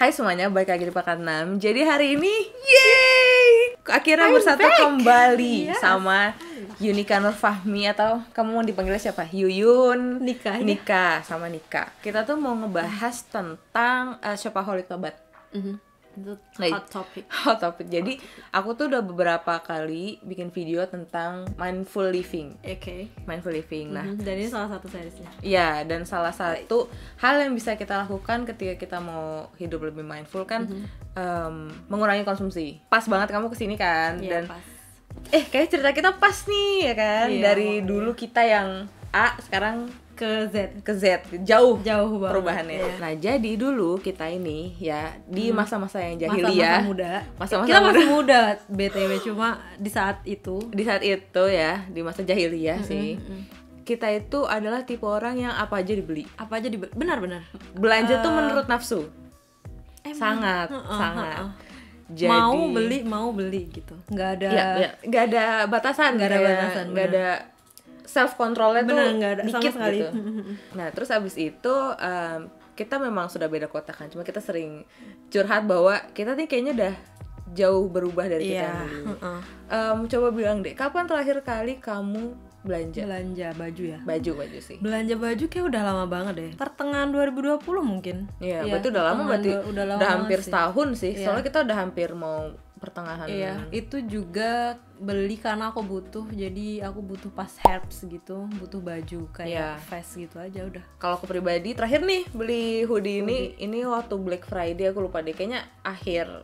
Hai semuanya, balik lagi di Pakat 6. Jadi hari ini, yeay! Akhirnya bersatu kembali sama Yunika Nur Fahmi, atau kamu mau dipanggilnya siapa? Yuyun, Nika, sama Nika. Kita tuh mau ngebahas tentang shopaholic tobat. Itu hot topic. Jadi aku tuh udah beberapa kali bikin video tentang mindful living. Mindful living. Nah, dan ini salah satu seriesnya. Iya, dan salah satu hal yang bisa kita lakukan ketika kita mau hidup lebih mindful kan mengurangi konsumsi. Pas banget kamu kesini kan, dan pas. Kayak cerita kita pas nih ya kan, dari dulu kita yang A sekarang ke Z jauh banget perubahannya. Nah, jadi dulu kita ini ya di masa-masa yang jahiliyah, masa-masa kita masih muda BTW, cuma di saat itu ya, di masa jahiliyah sih. Kita itu adalah tipe orang yang apa aja dibeli. Benar-benar. Belanja tuh menurut nafsu. Sangat. Jadi, mau beli gitu. Nggak ada batasan. Nggak ada self controlnya tuh dikit gitu. Nah, terus abis itu kita memang sudah beda kota kan. Cuma kita sering curhat bahwa kita nih kayaknya udah jauh berubah dari kita yang dulu. Coba bilang deh, kapan terakhir kali kamu belanja baju ya? Baju sih. Belanja baju kayak udah lama banget deh. Pertengahan 2020 mungkin. Iya, berarti udah lama, udah hampir setahun sih. Soalnya kita udah hampir mau pertengahan. Iya, itu juga beli karena aku butuh. Jadi aku butuh pas herbs gitu, butuh baju kayak vest gitu aja udah. Kalau aku pribadi terakhir nih beli hoodie ini waktu Black Friday, aku lupa deh, kayaknya akhir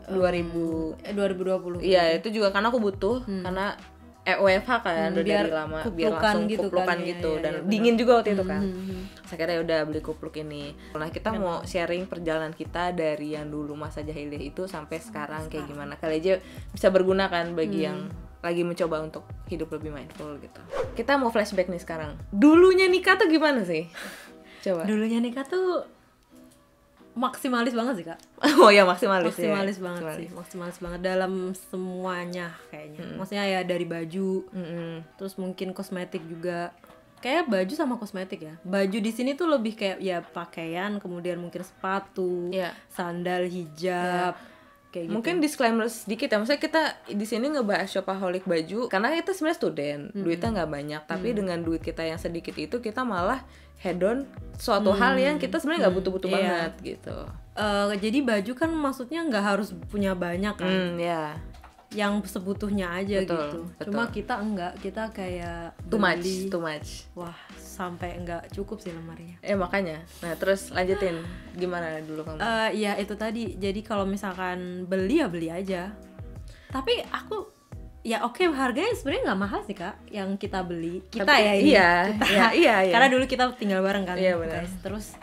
2020. Iya, itu juga karena aku butuh karena WFH kan udah dari lama, biar langsung kuplukan gitu dan dingin juga waktu itu kan. Akhirnya udah beli kupluk ini. Nah, kita mau sharing perjalanan kita dari yang dulu masa jahiliyah itu sampai sekarang kayak gimana. Kali aja bisa berguna kan bagi yang lagi mencoba untuk hidup lebih mindful gitu. Kita mau flashback nih sekarang. Dulunya Nika tuh gimana sih? Coba. Dulunya Nika tuh maksimalis banget sih, Kak. Oh ya, maksimalis banget dalam semuanya kayaknya. Maksudnya ya dari baju, terus mungkin kosmetik juga. Kayak baju sama kosmetik ya. Baju di sini tuh lebih kayak ya pakaian, kemudian mungkin sepatu, sandal, hijab. Kayak gitu. Mungkin disclaimer sedikit ya, maksudnya kita di sini ngebahas shopaholic baju karena kita sebenarnya student, duitnya nggak banyak, tapi dengan duit kita yang sedikit itu kita malah hedon suatu hal yang kita sebenarnya nggak butuh-butuh banget gitu. Jadi baju kan maksudnya nggak harus punya banyak kan, yang sebutuhnya aja gitu. Cuma kita enggak, kita kayak too much. Wah, sampai enggak cukup sih lemarinya. Makanya. Nah, terus lanjutin gimana dulu kamu? Ya itu tadi. Jadi kalau misalkan beli ya beli aja. Tapi aku ya oke, harganya sebenarnya nggak mahal sih, Kak, yang kita beli. Iya. Karena dulu kita tinggal bareng kan. Iya, benar. Terus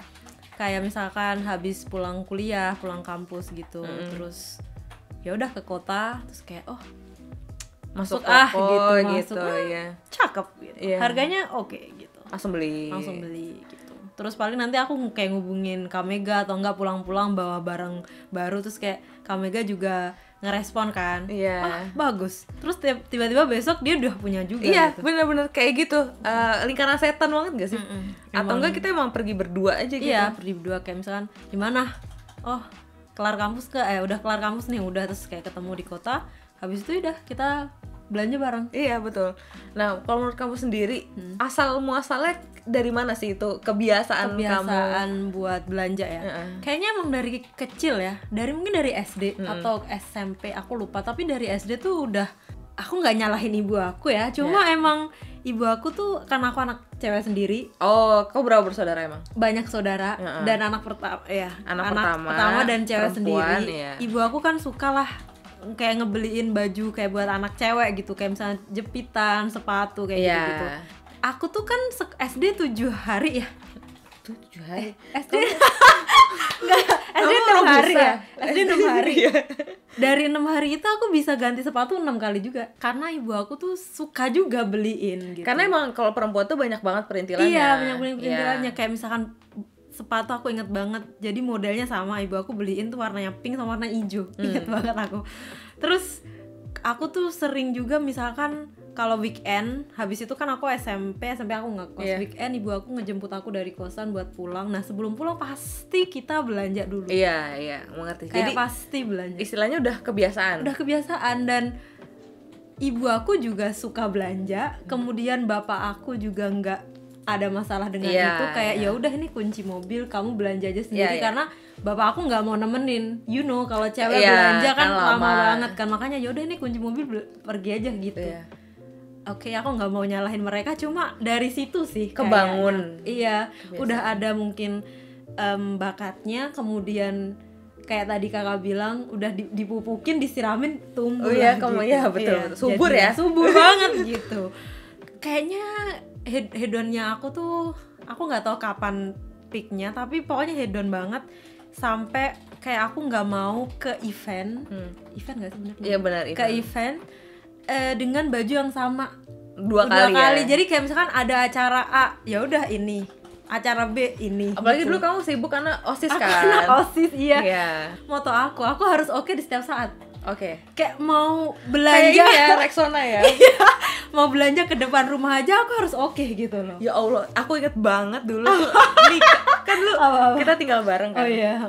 kayak misalkan habis pulang kuliah, pulang kampus gitu, terus ya udah ke kota, terus kayak masuk gitu, cakep gitu. Harganya oke gitu. Langsung beli gitu. Terus paling nanti aku kayak ngubungin Kamega atau enggak pulang-pulang bawa barang baru, terus kayak Kamega juga ngerespon kan, bagus. Terus tiba-tiba besok dia udah punya juga. Gitu. Bener-bener kayak gitu. Lingkaran setan banget gak sih? Atau enggak kita emang pergi berdua aja gitu? Iya, pergi berdua, kayak misalkan gimana? Udah kelar kampus nih, udah, terus kayak ketemu di kota, habis itu udah kita belanja bareng. Iya, betul. Nah, kalau menurut kamu sendiri, asal muasalnya dari mana sih itu kebiasaan kamu buat belanja ya? Kayaknya emang dari kecil ya, mungkin dari SD atau SMP, aku lupa, tapi dari SD tuh udah, aku nggak nyalahin ibu aku ya, cuma emang ibu aku tuh, karena aku anak cewek sendiri. Oh, kau berapa bersaudara emang? Banyak saudara, dan anak pertama dan cewek sendiri. Ibu aku kan suka lah kayak ngebeliin baju kayak buat anak cewek gitu, kayak misalnya jepitan, sepatu kayak gitu. Aku tuh kan SD 7 hari ya. 7 hari? SD SD 6 hari ya. SD 6 hari. Dari 6 hari itu aku bisa ganti sepatu 6 kali juga. Karena ibu aku tuh suka juga beliin gitu. Karena emang kalau perempuan tuh banyak banget perintilannya. Iya, banyak perintilannya. Kayak misalkan sepatu aku inget banget, jadi modelnya sama, ibu aku beliin tuh warnanya pink sama warna hijau. Inget banget aku. Terus aku tuh sering juga misalkan kalau weekend, habis itu kan aku SMP aku ngekos. Weekend ibu aku ngejemput aku dari kosan buat pulang. Nah sebelum pulang pasti kita belanja dulu. Iya, mengerti. Kayak jadi pasti belanja. Istilahnya udah kebiasaan dan ibu aku juga suka belanja. Kemudian bapak aku juga nggak ada masalah dengan itu. Kayak ya udah ini kunci mobil, kamu belanja aja sendiri karena bapak aku nggak mau nemenin, kalau cewek belanja kan lama banget kan, makanya yaudah ini kunci mobil pergi aja gitu. Oke, aku nggak mau nyalahin mereka, cuma dari situ sih kebangun. Udah ada mungkin bakatnya, kemudian kayak tadi kakak bilang udah dipupukin, disiramin, tumbuh. Betul. Subur subur banget gitu. Kayaknya hedonnya aku tuh, aku nggak tahu kapan peaknya, tapi pokoknya hedon banget sampai kayak aku nggak mau ke event nggak sih benar? Iya benar. Ke event dengan baju yang sama dua kali. Jadi kayak misalkan ada acara A, ya udah ini, acara B ini. Apalagi gitu. Dulu kamu sibuk karena OSIS kan? Karena OSIS, iya. Moto aku harus oke di setiap saat. Oke. Kayak mau belanja kayak Rexona ya. Mau belanja ke depan rumah aja aku harus oke gitu loh. Ya Allah, aku inget banget dulu tuh. Kan dulu kita tinggal bareng kan. Oh iya.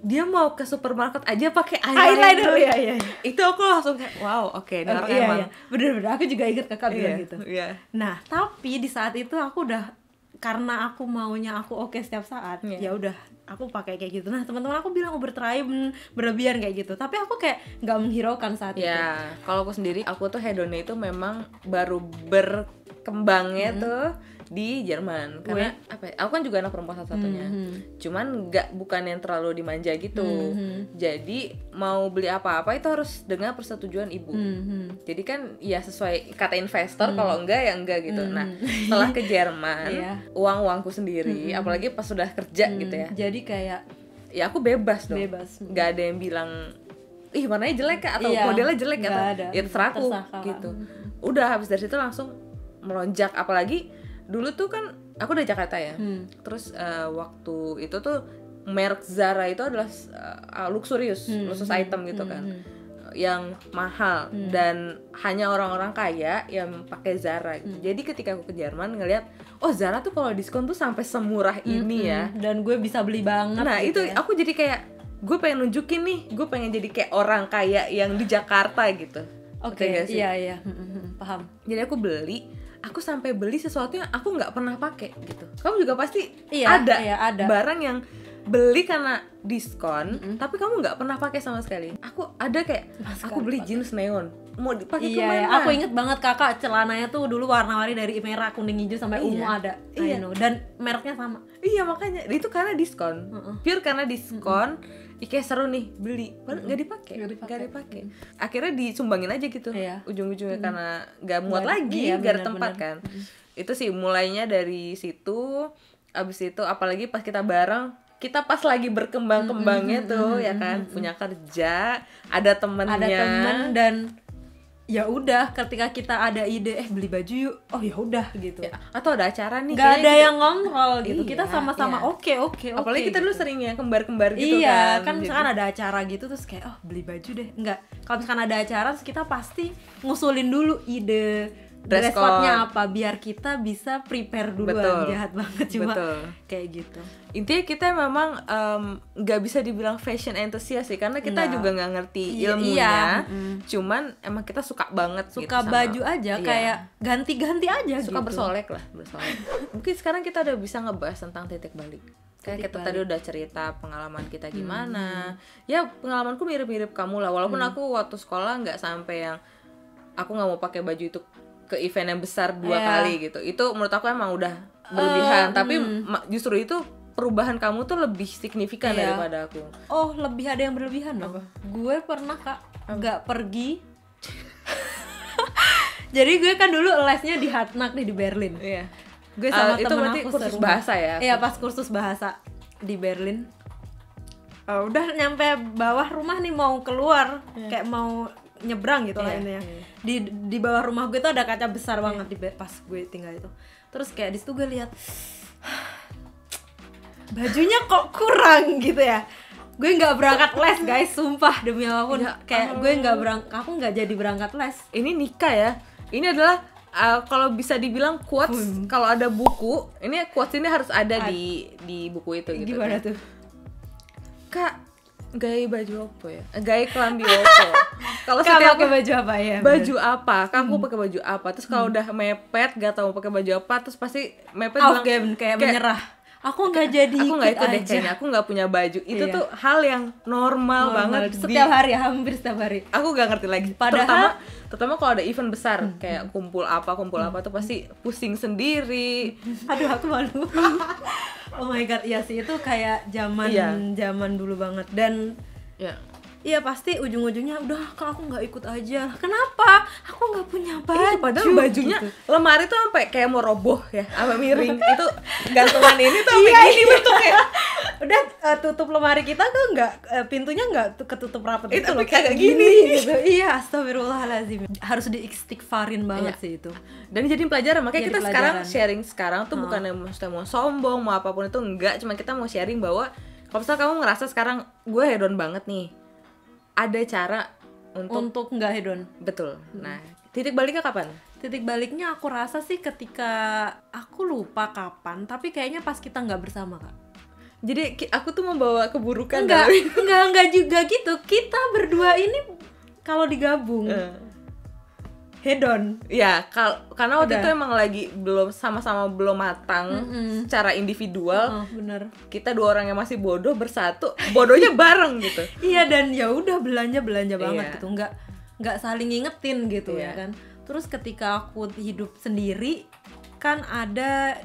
Dia mau ke supermarket aja pakai eyeliner. Iya. Itu aku langsung kayak wow, oke, ini orang emang. Bener-bener, aku juga inget kakak bilang gitu. Iya. Nah, tapi di saat itu aku udah, karena aku maunya aku oke setiap saat, ya udah aku pakai kayak gitu. Nah, teman-teman aku bilang berlebihan, berlebihan kayak gitu. Tapi aku kayak nggak menghiraukan saat itu. Ya, kalau aku sendiri, aku tuh hedonnya itu memang baru berkembangnya tuh di Jerman. Karena apa? Aku kan juga anak perempuan satu-satunya. Cuman bukan yang terlalu dimanja gitu. Jadi mau beli apa-apa itu harus dengan persetujuan ibu. Jadi kan ya sesuai kata investor, kalau enggak ya enggak gitu. Nah, setelah ke Jerman, uangku sendiri, apalagi pas sudah kerja gitu ya. Jadi kayak ya aku bebas dong. Gak ada yang bilang ih warnanya jelek kak atau modelnya jelek atau ya terserah aku gitu. Udah habis dari situ langsung melonjak. Apalagi dulu tuh kan aku udah Jakarta ya. Terus waktu itu tuh merek Zara itu adalah luxurious item gitu kan. Yang mahal dan hanya orang-orang kaya yang pakai Zara gitu. Jadi ketika aku ke Jerman ngelihat oh Zara tuh kalau diskon tuh sampai semurah ini ya. Dan gue bisa beli banget. Nah gitu itu aku jadi kayak gue pengen nunjukin nih, gue pengen jadi kayak orang kaya yang di Jakarta gitu. Oke, iya. Paham. Jadi aku sampai beli sesuatu yang aku nggak pernah pakai gitu. Kamu juga pasti ada barang yang beli karena diskon, tapi kamu nggak pernah pakai sama sekali. Aku ada kayak aku beli jeans neon, mau dipakai kemana? Aku inget banget kakak celananya tuh dulu warna-warni dari merah, kuning, hijau sampai ungu ada. Dan mereknya sama. Iya makanya itu karena diskon, pure karena diskon. Kayak seru nih beli, nggak dipakai. Akhirnya disumbangin aja gitu, ujung-ujungnya karena nggak muat lagi, nggak ada tempat kan. Itu sih mulainya dari situ. Abis itu apalagi pas kita bareng, kita pas lagi berkembang-kembangnya tuh ya kan, punya kerja, ada temen dan ya udah ketika kita ada ide beli baju yuk, oh ya udah gitu ya, atau ada acara nih nggak ada yang ngontrol gitu, kita sama-sama oke apalagi kita gitu. dulu sering ya kembar-kembar gitu kan misalkan ada acara gitu terus kayak beli baju deh, nggak, kalau misalkan ada acara terus kita pasti ngusulin dulu ide dress code-nya apa biar kita bisa prepare duluan. Jahat banget cuma kayak gitu. Intinya kita memang nggak bisa dibilang fashion enthusiast sih, karena kita juga nggak ngerti ilmunya. Cuman emang kita suka banget suka gitu baju sama, aja kayak ganti-ganti aja suka gitu. bersolek. Mungkin sekarang kita udah bisa ngebahas tentang titik balik. Kayak kita tadi udah cerita pengalaman kita gimana. Ya pengalamanku mirip-mirip kamu lah, walaupun aku waktu sekolah nggak sampai yang aku nggak mau pakai baju itu ke event yang besar 2 kali gitu. Itu menurut aku emang udah berlebihan, tapi justru itu perubahan kamu tuh lebih signifikan daripada aku. Oh, lebih ada yang berlebihan loh. Gue pernah kak nggak pergi. Jadi gue kan dulu lesnya di Hatnak nih di Berlin. Iya. Gue sama itu temen berarti aku kursus bahasa ya? Iya, pas kursus bahasa di Berlin. Udah nyampe bawah rumah nih mau keluar, kayak mau nyebrang gitu lah ini ya. Di bawah rumah gue tuh ada kaca besar banget pas gue tinggal itu. Terus kayak di situ gue lihat bajunya kok kurang gitu ya. Gue nggak berangkat les guys, sumpah demi apapun. Kayak gue nggak aku nggak jadi berangkat les. Ini nikah ya. Ini adalah kalau bisa dibilang quotes, kalau ada buku, ini quotes ini harus ada di buku itu gitu. Gimana tuh? Kak, gaya baju apa ya? Gaya kelambi apa? Kalau setiap pakai baju apa ya? Baju apa? Kak, aku pakai baju apa? Terus kalau udah mepet, gak tahu pakai baju apa, terus pasti mepet bilang kayak menyerah. Aku nggak jadi aku nggak itu aja. deh kayaknya, aku nggak punya baju. Itu tuh hal yang normal banget setiap hari, hampir setiap hari. Aku nggak ngerti lagi. Padahal terutama kalau ada event besar kayak kumpul apa tuh pasti pusing sendiri. Aduh, aku malu. Oh my god, iya sih, itu kayak zaman dulu banget. Dan iya pasti ujung-ujungnya udah, kalau aku nggak ikut aja. Kenapa? Aku nggak punya baju. Padahal bajunya gitu. Lemari tuh sampai kayak mau roboh ya, sama miring. Itu gantungan ini tuh sampai gini bentuknya. Udah tutup lemari kita tuh nggak, pintunya nggak ketutup rapat itu loh, kayak gini gitu. Iya, astagfirullahaladzim. Harus diistighfarin banget sih itu. Dan jadi pelajaran, makanya kita sharing sekarang tuh bukan yang mau sombong, mau apapun itu enggak, cuma kita mau sharing bahwa kalau misalnya kamu ngerasa sekarang gue hedon banget nih, ada cara untuk nggak hedon. Betul. Nah, titik baliknya kapan? Titik baliknya aku rasa sih ketika aku lupa kapan, tapi kayaknya pas kita nggak bersama, Kak. Jadi aku tuh membawa keburukan. Enggak juga gitu. Kita berdua ini kalau digabung hedon. Ya, karena waktu itu emang lagi sama-sama belum matang secara individual. Bener. Kita dua orang yang masih bodoh bersatu, bodohnya bareng gitu. Iya, dan ya udah belanja banget gitu. Nggak saling ngingetin gitu ya kan. Terus ketika aku hidup sendiri kan ada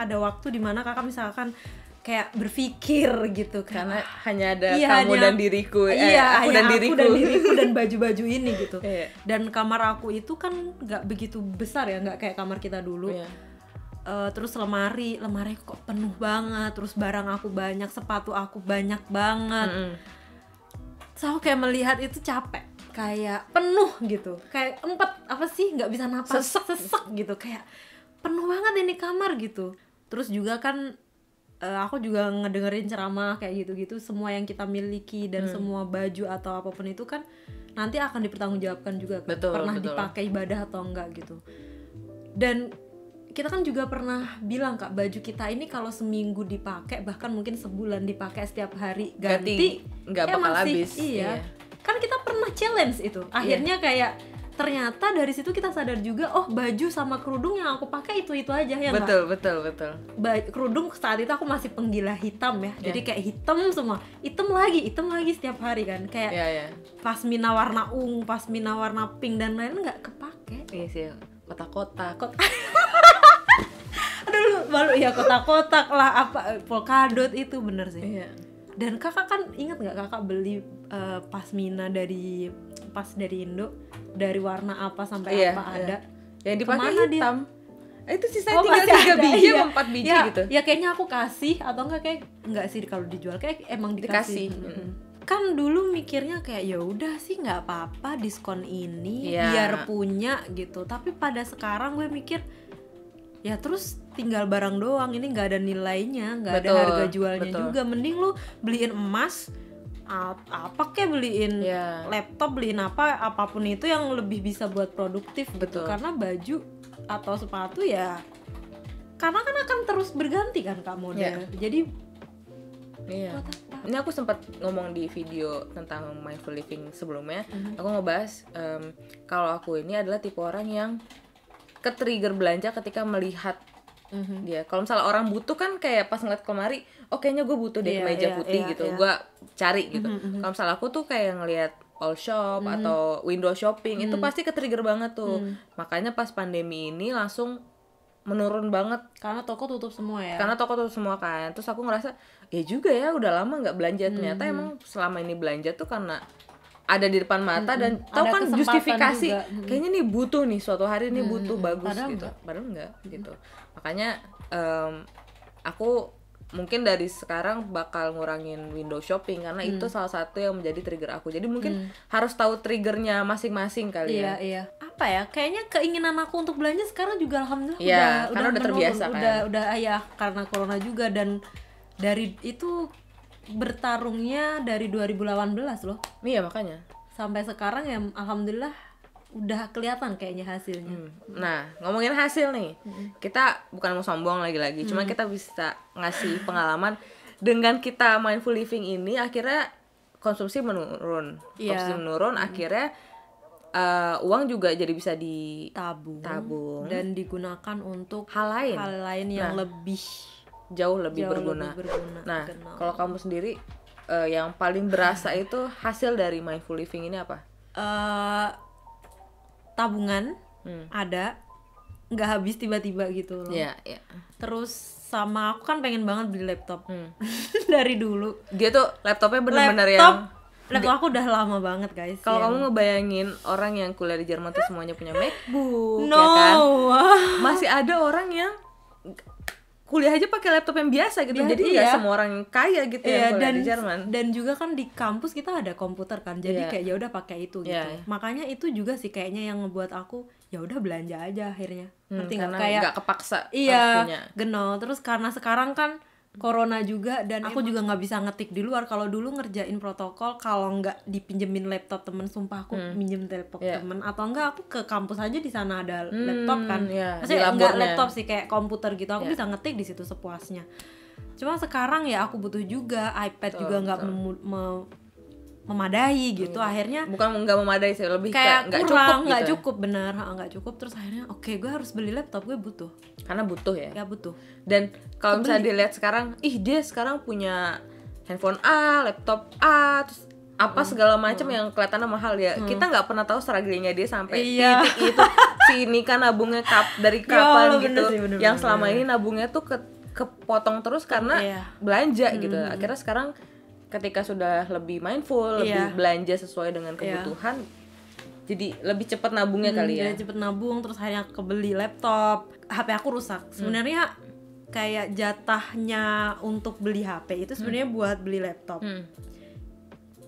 ada waktu dimana kakak misalkan kayak berpikir gitu, karena hanya ada kamu dan diriku, aku dan diriku dan baju-baju ini gitu. Dan kamar aku itu kan nggak begitu besar ya, nggak kayak kamar kita dulu. Terus lemari kok penuh banget, terus barang aku banyak, sepatu aku banyak banget. So aku kayak melihat itu capek, kayak penuh gitu, kayak apa sih, nggak bisa napas, sesek gitu, kayak penuh banget ini kamar gitu. Terus juga kan aku juga ngedengerin ceramah kayak gitu-gitu, semua yang kita miliki dan semua baju atau apapun itu kan nanti akan dipertanggungjawabkan juga kan, pernah dipakai ibadah atau enggak gitu. Dan kita kan juga pernah bilang, Kak, baju kita ini kalau seminggu dipakai, bahkan mungkin sebulan dipakai, setiap hari ganti nggak bakal habis. Iya. Kan kita pernah challenge itu, akhirnya kayak ternyata dari situ kita sadar juga, oh baju sama kerudung yang aku pakai itu aja ya. Betul. Kerudung saat itu aku masih penggila hitam ya, jadi kayak hitam semua, hitam lagi setiap hari kan, kayak pasmina warna ungu, pasmina warna pink dan lain nggak kepake. Iya sih, kotak-kotak. Aduh, malu ya, kotak-kotak lah, apa polkadot itu bener sih. Iya. Dan kakak kan ingat nggak kakak beli pasmina dari Indo, dari warna apa sampai apa ada yang dipakai hitam itu sisanya 3 biji atau 4 biji gitu ya, kayaknya aku kasih atau enggak sih, kalau dijual kayak emang dikasih. Kan dulu mikirnya kayak ya udah sih nggak apa-apa diskon ini biar punya gitu, tapi pada sekarang gue mikir ya terus tinggal barang doang, ini nggak ada nilainya, nggak ada harga jualnya juga. Mending lu beliin emas apa kayak beliin laptop, beliin apapun itu yang lebih bisa buat produktif gitu. Karena baju atau sepatu ya karena kan akan terus berganti kan Kak model. Jadi ini aku sempat ngomong di video tentang mindful living sebelumnya. Aku ngebahas kalau aku ini adalah tipe orang yang ke-trigger belanja ketika melihat dia. Kalau misalnya orang butuh kan kayak pas ngeliat lemari, oh kayaknya gue butuh deh kemeja putih gitu, gue cari gitu. Kalau misalnya aku tuh kayak ngeliat all shop atau window shopping, itu pasti ke-trigger banget tuh. Makanya pas pandemi ini langsung menurun banget, karena toko tutup semua ya. Karena toko tutup semua kan. Terus aku ngerasa ya juga ya, udah lama nggak belanja. Ternyata emang selama ini belanja tuh karena ada di depan mata dan tahu kan justifikasi kayaknya nih butuh nih, suatu hari nih butuh bagus gitu. Padahal enggak gitu. Makanya aku mungkin dari sekarang bakal ngurangin window shopping karena itu salah satu yang menjadi trigger aku. Jadi mungkin harus tahu triggernya masing-masing kali ya. Iya. Apa ya? Kayaknya keinginan aku untuk belanja sekarang juga alhamdulillah udah terbiasa kan. Udah karena corona juga, dan dari itu bertarungnya dari 2018 loh. Iya makanya. Sampai sekarang ya alhamdulillah udah kelihatan kayaknya hasilnya. Nah, ngomongin hasil nih, kita bukan mau sombong lagi-lagi, cuma kita bisa ngasih pengalaman dengan kita mindful living ini, akhirnya konsumsi menurun, akhirnya uang juga jadi bisa ditabung dan digunakan untuk hal lain yang jauh lebih berguna. Nah, kalau kamu sendiri yang paling berasa itu hasil dari mindful living ini apa? Tabungan ada, nggak habis tiba-tiba gitu loh. Terus sama aku kan pengen banget beli laptop dari dulu. Dia tuh laptopnya benar-benar yang laptop aku udah lama banget guys. Kalau kamu ngebayangin orang yang kuliah di Jerman tuh semuanya punya MacBook, ya kan? Masih ada orang yang kuliah aja pakai laptop yang biasa gitu. Jadi nggak semua orang yang kaya gitu yang kuliah di Jerman. Dan juga kan di kampus kita ada komputer kan. Jadi kayak ya udah pakai itu gitu. Makanya itu juga sih kayaknya yang ngebuat aku ya udah belanja aja akhirnya. Ngerti nggak? Kayak nggak kepaksa. Iya, genau. Terus karena sekarang kan corona juga dan aku juga nggak bisa ngetik di luar. Kalau dulu ngerjain protokol, kalau nggak dipinjemin laptop temen, sumpah aku minjem laptop temen, atau enggak aku ke kampus aja, di sana ada laptop kan. Maksudnya nggak laptop sih, kayak komputer gitu, aku bisa ngetik di situ sepuasnya. Cuma sekarang ya aku butuh juga iPad juga nggak memadai gitu. Akhirnya bukan nggak memadai sih, lebih kayak nggak cukup bener, nggak cukup. Terus akhirnya oke, gue harus beli laptop, gue butuh, karena butuh ya butuh. Dan kalau misalnya dilihat sekarang, dia sekarang punya handphone A, laptop A, terus apa segala macam yang kelihatannya mahal ya. Kita nggak pernah tahu struggle-nya dia sampai titik itu. Si ini kan nabungnya dari kapan gitu. Bener, yang selama ini nabungnya tuh kepotong terus karena belanja gitu. Akhirnya sekarang ketika sudah lebih mindful, lebih belanja sesuai dengan kebutuhan, jadi lebih cepat nabungnya kali ya. Cepet nabung, terus akhirnya kebeli laptop. HP aku rusak. Sebenarnya kayak jatahnya untuk beli HP itu sebenarnya buat beli laptop.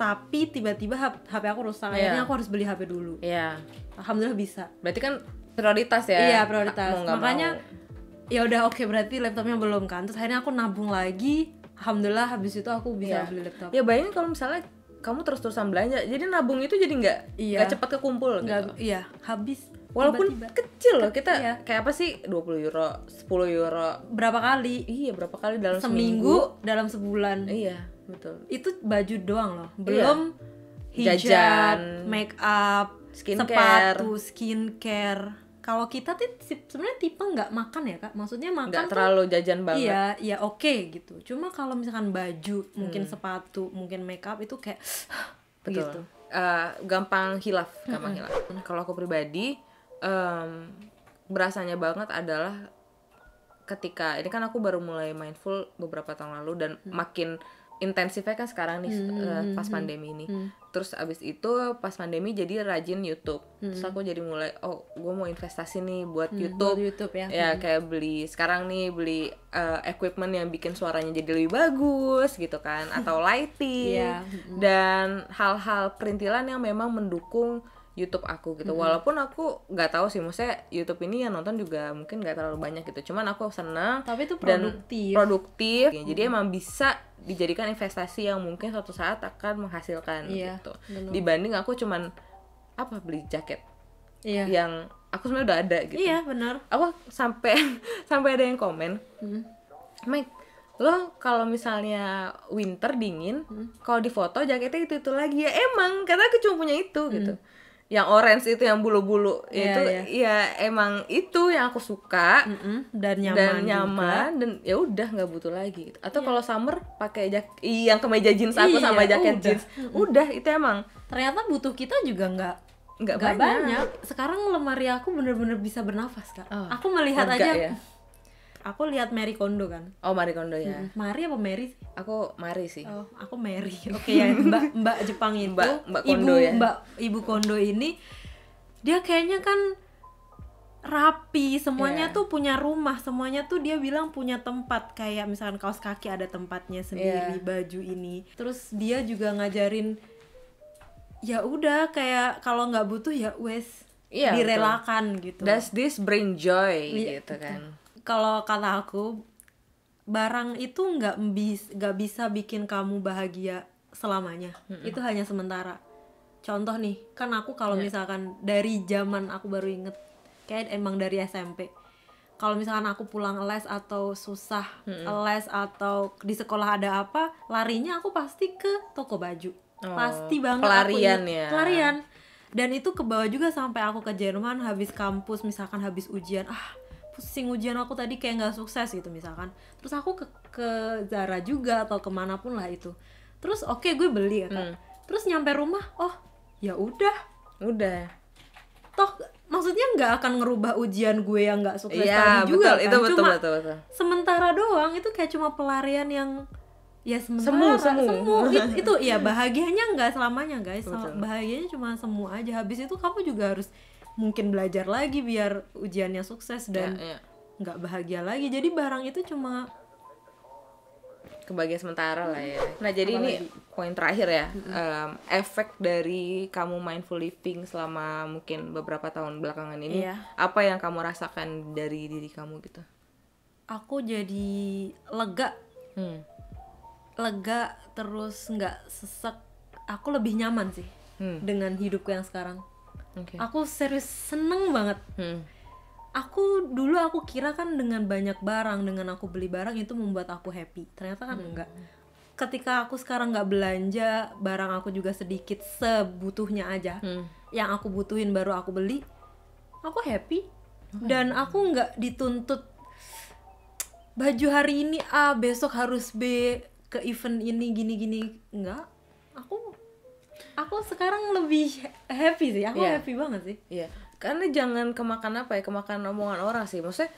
Tapi tiba-tiba HP aku rusak. Akhirnya aku harus beli HP dulu. Alhamdulillah bisa. Berarti kan prioritas ya. Iya, prioritas. Makanya ya udah oke, berarti laptopnya belum kan. Terus akhirnya aku nabung lagi. Alhamdulillah habis itu aku bisa beli laptop. Ya bayangin kalau misalnya kamu terus-terusan belanja, jadi nabung itu jadi nggak cepat kekumpul gitu. Iya, habis. Walaupun tiba-tiba kecil loh, kita kayak apa sih, 20 euro, 10 euro. Berapa kali? Iya, berapa kali dalam seminggu, dalam sebulan. Iya, betul. Itu baju doang loh, belum hijab, make up, sepatu, skincare. Kalau kita tuh sebenarnya tipe nggak makan ya Kak, maksudnya makan nggak terlalu jajan banget. Iya oke gitu. Cuma kalau misalkan baju, mungkin sepatu, mungkin makeup itu kayak betul. Gitu. Gampang hilaf. Kalau aku pribadi, berasanya banget adalah ketika ini kan aku baru mulai mindful beberapa tahun lalu dan makin intensifnya kan sekarang nih pas pandemi ini. Terus abis itu pas pandemi jadi rajin YouTube. Terus aku jadi mulai gue mau investasi nih buat YouTube. Ya kayak sekarang beli equipment yang bikin suaranya jadi lebih bagus gitu kan, atau lighting dan hal-hal perintilan yang memang mendukung YouTube aku gitu. Walaupun aku nggak tahu sih, maksudnya YouTube ini yang nonton juga mungkin nggak terlalu banyak gitu. Cuman aku senang. Tapi itu produktif. Jadi emang bisa dijadikan investasi yang mungkin suatu saat akan menghasilkan gitu. Bener. Dibanding aku cuman beli jaket yang aku sebenarnya udah ada gitu. Iya benar. Aku sampai ada yang komen, Mike, lo kalau misalnya winter dingin, kalau di foto jaketnya itu lagi ya. Emang karena aku cuma punya itu gitu. Yang orange itu yang bulu-bulu emang itu yang aku suka dan nyaman dan ya udah nggak butuh lagi gitu. Atau kalau summer pakai yang kemeja jeans aku sama jaket jeans udah itu emang ternyata butuh kita juga nggak banyak. Sekarang lemari aku bener-bener bisa bernafas Kak. Aku melihat aja aku lihat Marie Kondo kan. Marie Kondo ya. Marie apa Mary? Aku Marie sih. Aku Mary. Oke ya, Mbak Jepang itu. Mbak Kondo Ibu Kondo ini dia kayaknya kan rapi, semuanya tuh punya rumah, semuanya tuh dia bilang punya tempat, kayak misalkan kaos kaki ada tempatnya sendiri, baju ini. Terus dia juga ngajarin ya udah kayak kalau nggak butuh ya wes direlakan betul. Gitu. Does this bring joy gitu kan. Kalau kata aku, barang itu nggak bisa bikin kamu bahagia selamanya. Itu hanya sementara. contoh nih, kan aku kalau misalkan dari zaman aku baru inget, kayak emang dari SMP, kalau misalkan aku pulang les atau susah les atau di sekolah ada apa, larinya aku pasti ke toko baju. Pasti banget pelarian aku inget, ya. pelarian. Dan itu kebawa juga sampai aku ke Jerman habis kampus, misalkan habis ujian, pusing ujian aku tadi kayak nggak sukses gitu misalkan, terus aku ke Zara juga atau kemanapun lah itu, terus oke, gue beli ya Kak. Terus nyampe rumah, oh ya udah toh maksudnya nggak akan ngerubah ujian gue yang nggak sukses tadi juga betul, kan, itu cuma betul. sementara doang, itu kayak cuma pelarian yang ya sementara. Semu itu ya, bahagianya nggak selamanya guys. Bahagianya cuma semu aja, habis itu kamu juga harus mungkin belajar lagi biar ujiannya sukses dan nggak bahagia lagi. Jadi barang itu cuma kebahagiaan sementara lah ya. Nah jadi ini poin terakhir ya, efek dari kamu mindful living selama mungkin beberapa tahun belakangan ini, apa yang kamu rasakan dari diri kamu gitu? Aku jadi lega, terus nggak sesek. Aku lebih nyaman sih dengan hidupku yang sekarang. Aku serius seneng banget. Dulu aku kira kan dengan banyak barang, dengan aku beli barang itu membuat aku happy. Ternyata kan enggak. Ketika aku sekarang nggak belanja, barang aku juga sedikit sebutuhnya aja. Yang aku butuhin baru aku beli, aku happy. Dan aku nggak dituntut baju hari ini A, besok harus B, ke event ini gini-gini. Enggak. Aku sekarang lebih happy sih. Aku happy banget sih. Iya. Karena jangan kemakan omongan orang sih. Maksudnya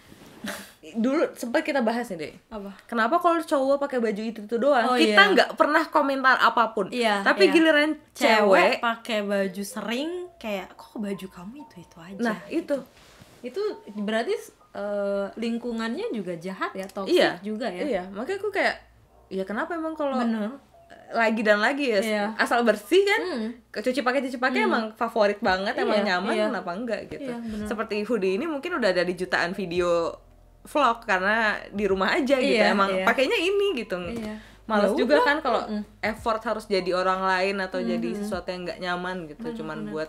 dulu sempat kita bahas nih Dek. Apa? Kenapa kalau cowok pakai baju itu doang, kita nggak pernah komentar apapun. Tapi giliran cewek pakai baju sering, kayak kok baju kamu itu aja. Nah itu berarti lingkungannya juga jahat ya, toxic juga ya. Iya, makanya aku kayak ya kenapa emang kalau lagi ya asal bersih kan, cuci pakai emang favorit banget, emang nyaman, kenapa enggak gitu. Seperti hoodie ini mungkin udah ada di jutaan video vlog karena di rumah aja gitu, emang pakainya ini gitu. Males juga kan kalau effort harus jadi orang lain atau jadi sesuatu yang nggak nyaman gitu, cuman buat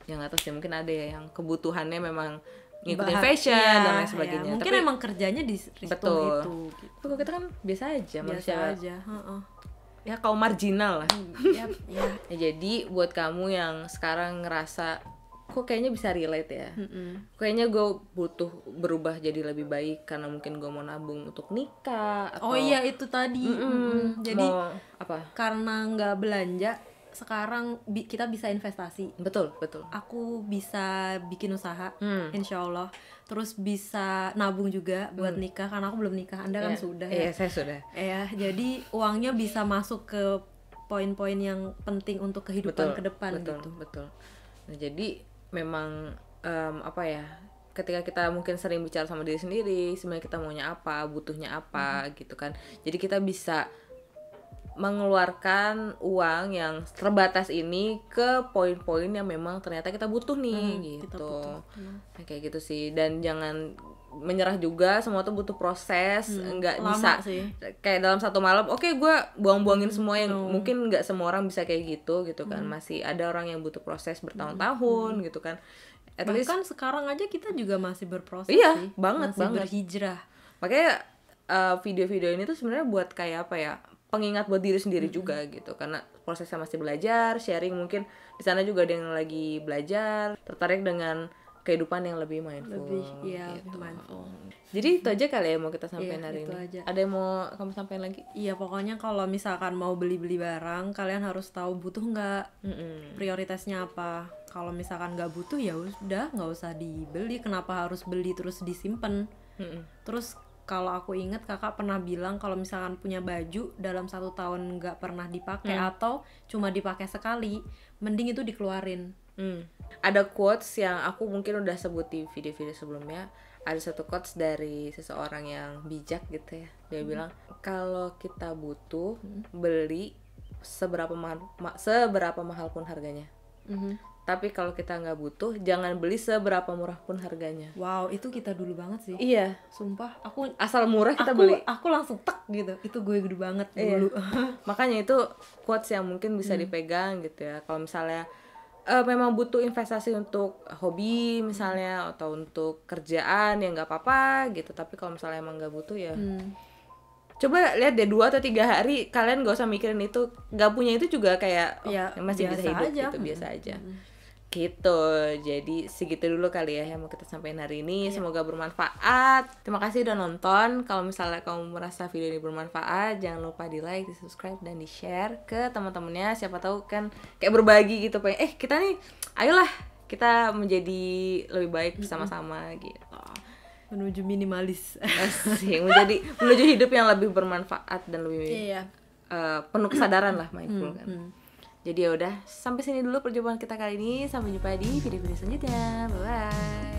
yang atas ya, mungkin ada ya yang kebutuhannya memang ngikutin fashion dan lain sebagainya. Mungkin emang kerjanya di itu gitu. Kalau kita kan biasa aja, manusia aja. Ya kaum marginal lah. Ya, jadi buat kamu yang sekarang ngerasa kok kayaknya bisa relate ya, kayaknya gue butuh berubah jadi lebih baik karena mungkin gue mau nabung untuk nikah atau itu tadi. Jadi mau apa? Karena nggak belanja sekarang kita bisa investasi. Betul. Aku bisa bikin usaha, insya Allah. Terus bisa nabung juga buat nikah, karena aku belum nikah. Anda kan sudah ya? Iya, saya sudah. Jadi uangnya bisa masuk ke poin-poin yang penting untuk kehidupan ke depan gitu. Betul. Nah, jadi memang ketika kita mungkin sering bicara sama diri sendiri, sebenarnya kita maunya apa, butuhnya apa gitu kan. Jadi kita bisa mengeluarkan uang yang terbatas ini ke poin-poin yang memang ternyata kita butuh nih gitu. Nah, kayak gitu sih. Dan jangan menyerah juga, semua tuh butuh proses, nggak bisa sih. Kayak dalam satu malam gue buang-buangin semua yang mungkin nggak semua orang bisa kayak gitu kan. Masih ada orang yang butuh proses bertahun-tahun gitu kan. Bahkan sekarang aja kita juga masih berproses sih, banget berhijrah. Makanya video-video ini tuh sebenarnya buat kayak apa ya, pengingat buat diri sendiri juga gitu, karena prosesnya masih belajar, sharing, mungkin di sana juga ada yang lagi belajar, tertarik dengan kehidupan yang lebih mindful. Gitu. Mindful. Jadi itu aja kali ya mau kita sampaikan hari ini. Aja. Ada yang mau kamu sampaikan lagi? Iya, pokoknya kalau misalkan mau beli barang, kalian harus tahu butuh nggak, prioritasnya apa. Kalau misalkan nggak butuh ya udah nggak usah dibeli. Kenapa harus beli terus disimpan? Terus kalau aku ingat kakak pernah bilang kalau misalkan punya baju dalam 1 tahun nggak pernah dipakai atau cuma dipakai sekali, mending itu dikeluarin. Ada quotes yang aku mungkin udah sebut di video-video sebelumnya. Ada satu quotes dari seseorang yang bijak gitu ya. Dia bilang kalau kita butuh beli seberapa mahal pun harganya. Tapi kalau kita nggak butuh, jangan beli seberapa murah pun harganya. Wow, itu kita dulu banget sih. Iya, Sumpah, aku asal murah kita beli. Aku langsung tek gitu. Itu gue gede banget dulu. Makanya itu quotes yang mungkin bisa dipegang gitu ya. Kalau misalnya memang butuh investasi untuk hobi misalnya atau untuk kerjaan ya nggak apa-apa gitu. Tapi kalau misalnya emang nggak butuh ya. Coba lihat deh 2 atau 3 hari kalian gak usah mikirin itu, gak punya itu juga kayak masih bisa hidup aja. Gitu biasa aja gitu. Jadi segitu dulu kali ya yang mau kita sampaikan hari ini. Semoga bermanfaat. Terima kasih udah nonton. Kalau misalnya kamu merasa video ini bermanfaat, jangan lupa di like, di subscribe, dan di share ke teman-temannya. Siapa tahu kan kayak berbagi gitu, pengen kita nih ayolah kita menjadi lebih baik bersama-sama gitu, menuju minimalis. Asik, menuju hidup yang lebih bermanfaat dan lebih penuh kesadaran lah, mindful kan. Jadi ya udah, sampai sini dulu perjumpaan kita kali ini. Sampai jumpa di video-video selanjutnya. Bye bye.